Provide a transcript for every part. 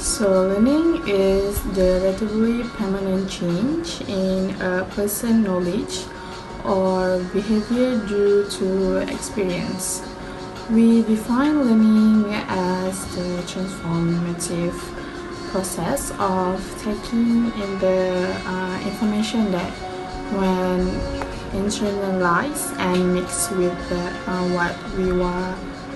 So, learning is the relatively permanent change in a person's knowledge or behavior due to experience. We define learning as the transformative process of taking in the information that, when internalized and mixed with what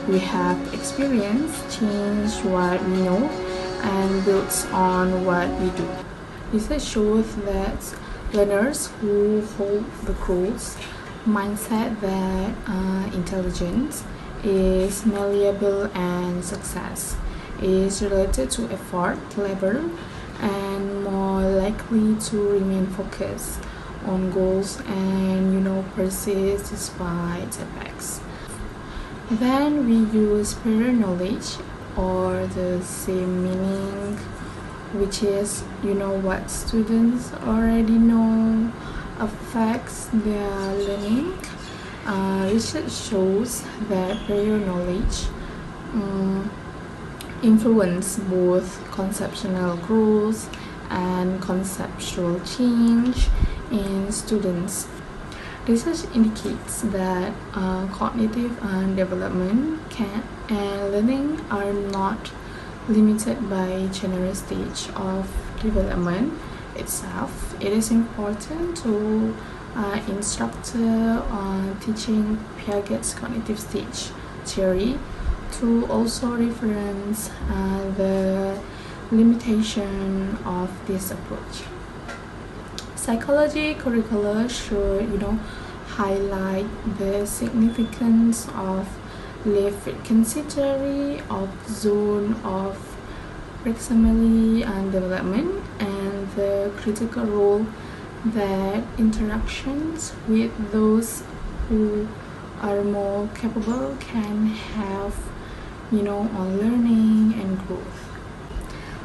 we have experienced, change what we know and builds on what we do. Research shows that learners who hold the growth mindset that intelligence is malleable and success is related to effort level and more likely to remain focused on goals and persist despite setbacks. Then we use prior knowledge, or the same meaning, which is what students already know affects their learning. Research shows that prior knowledge influence both conceptual growth and conceptual change in students. Research indicates that cognitive development and learning are not limited by general stage of development itself. It is important to instructor teaching Piaget's cognitive stage theory to also reference the limitation of this approach. Psychology curricula should highlight the significance of live frequency theory of zone of proximity and development, and the critical role that interactions with those who are more capable can have on learning and growth.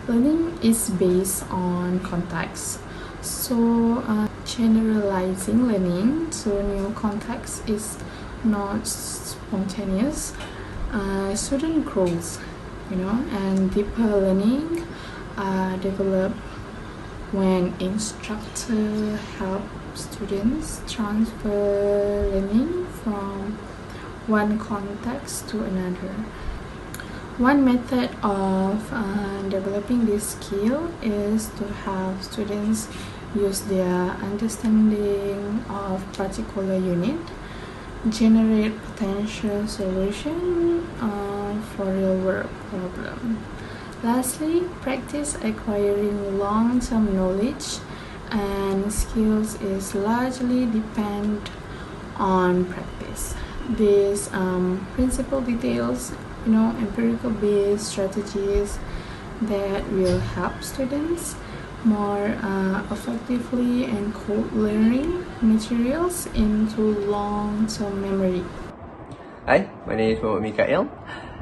Learning is based on context. So generalizing learning to new context is not spontaneous. Student growth, and deeper learning develop when instructor help students transfer learning from one context to another. One method of developing this skill is to have students use their understanding of particular unit, generate potential solution for real-world problem. Lastly, practice acquiring long-term knowledge and skills is largely depend on practice. These principle details empirical based strategies that will help students more effectively encode learning materials into long-term memory. Hi, my name is Muhammad Mikael.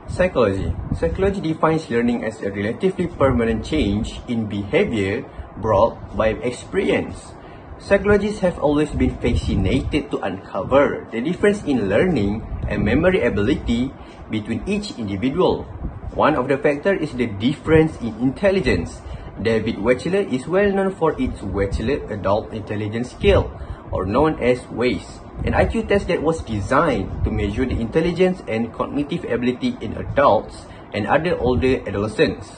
Psychology. Psychology defines learning as a relatively permanent change in behavior brought by experience. Psychologists have always been fascinated to uncover the difference in learning and memory ability between each individual. One of the factors is the difference in intelligence. David Wechsler is well known for its Wechsler Adult Intelligence Scale, or known as WAIS, an IQ test that was designed to measure the intelligence and cognitive ability in adults and other older adolescents.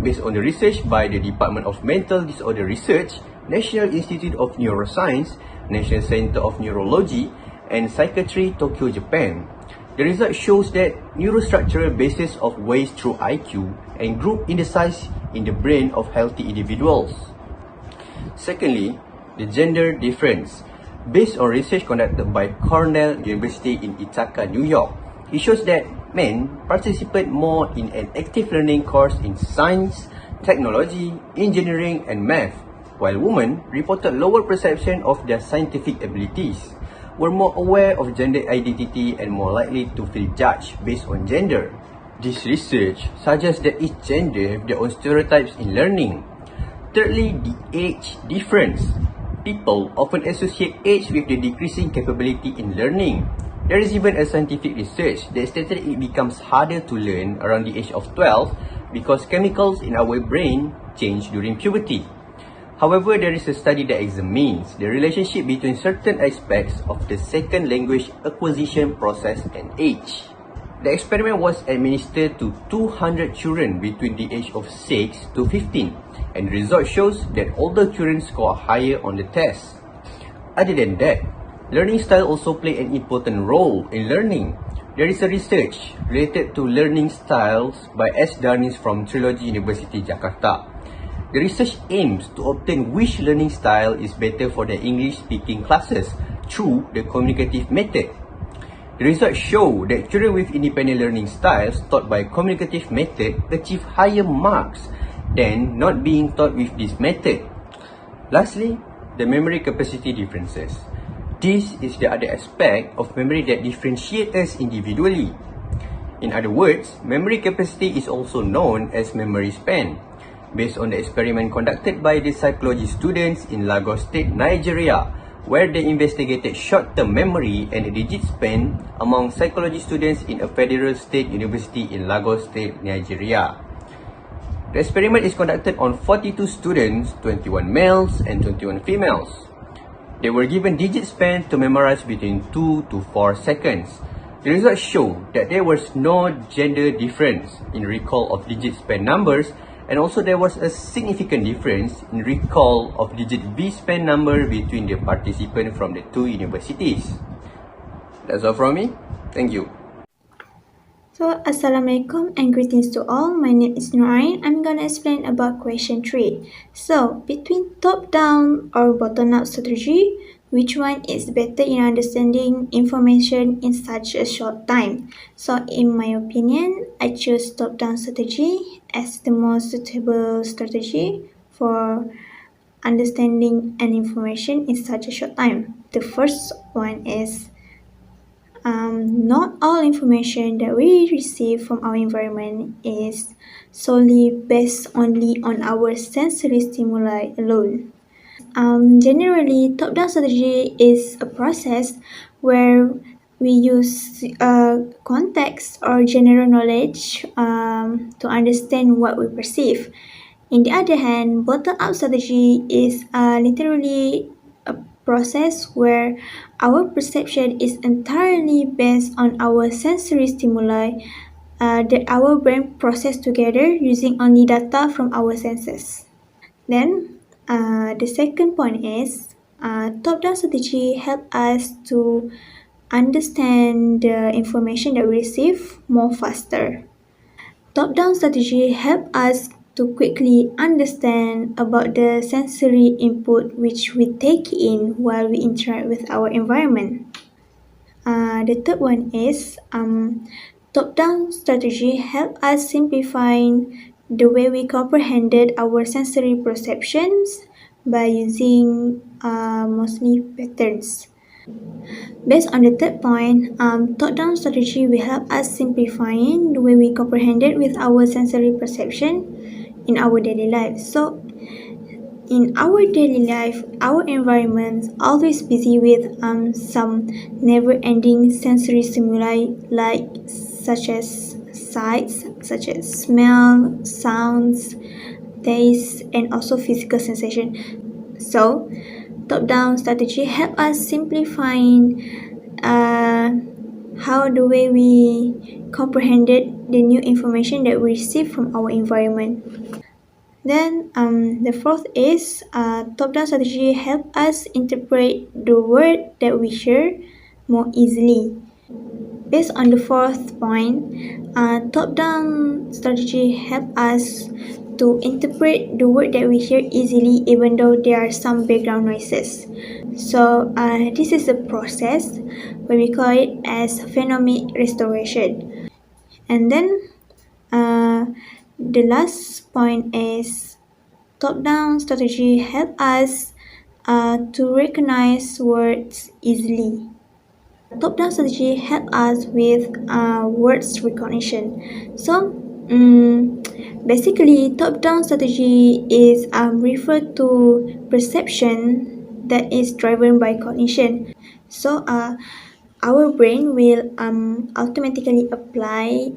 Based on the research by the Department of Mental Disorder Research, National Institute of Neuroscience, National Center of Neurology, and Psychiatry, Tokyo, Japan, the result shows that neurostructural basis of WAIS through IQ and group in the size in the brain of healthy individuals. Secondly, the gender difference. Based on research conducted by Cornell University in Ithaca, New York, it shows that men participate more in an active learning course in science, technology, engineering, and math, while women reported lower perception of their scientific abilities, were more aware of gender identity, and more likely to feel judged based on gender. This research suggests that each gender have their own stereotypes in learning. Thirdly, the age difference. People often associate age with the decreasing capability in learning. There is even a scientific research that stated it becomes harder to learn around the age of 12 because chemicals in our brain change during puberty. However, there is a study that examines the relationship between certain aspects of the second language acquisition process and age. The experiment was administered to 200 children between the age of 6 to 15, and the result shows that older children score higher on the test. Other than that, learning style also play an important role in learning. There is a research related to learning styles by S. Darnis from Trilogy University, Jakarta. The research aims to obtain which learning style is better for the English-speaking classes through the communicative method. The results show that children with independent learning styles taught by communicative method achieve higher marks than not being taught with this method. Lastly, the memory capacity differences. This is the other aspect of memory that differentiates us individually. In other words, memory capacity is also known as memory span, based on the experiment conducted by the psychology students in Lagos State, Nigeria, where they investigated short-term memory and digit span among psychology students in a federal state university in Lagos State, Nigeria. The experiment is conducted on 42 students, 21 males and 21 females. They were given digit span to memorize between 2 to 4 seconds. The results show that there was no gender difference in recall of digit span numbers, and also there was a significant difference in recall of digit V-span number between the participants from the two universities. That's all from me. Thank you. So, Assalamualaikum and greetings to all. My name is Norain. I'm gonna explain about question 3. So, between top-down or bottom-up strategy, which one is better in understanding information in such a short time? So, in my opinion, I choose top-down strategy as the most suitable strategy for understanding an information in such a short time. The first one is not all information that we receive from our environment is solely based only on our sensory stimuli alone. Generally, top-down strategy is a process where we use context or general knowledge to understand what we perceive. On the other hand, bottom-up strategy is literally a process where our perception is entirely based on our sensory stimuli that our brain process together using only data from our senses. Then, the second point is top-down strategy help us to understand the information that we receive more faster. Top-down strategy help us to quickly understand about the sensory input which we take in while we interact with our environment. The third one is top-down strategy help us simplifying the way we comprehended our sensory perceptions by using mostly patterns. Based on the third point, top-down strategy will help us simplifying the way we comprehended with our sensory perception in our daily life. So, in our daily life, our environment is always busy with some never-ending sensory stimuli such as sights, such as smell, sounds, taste, and also physical sensation. So, top-down strategy help us simplifying how the way we comprehended the new information that we receive from our environment. Then the fourth is top-down strategy help us interpret the word that we hear more easily. Based on the fourth point, top-down strategy help us to interpret the word that we hear easily even though there are some background noises. So this is a process where we call it as phonemic restoration. And then the last point is top-down strategy help us to recognize words easily. Top-down strategy help us with words recognition. So basically, top-down strategy is referred to perception that is driven by cognition. So our brain will automatically apply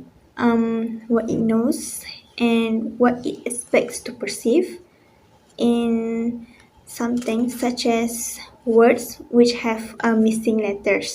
what it knows and what it expects to perceive in something such as words which have missing letters.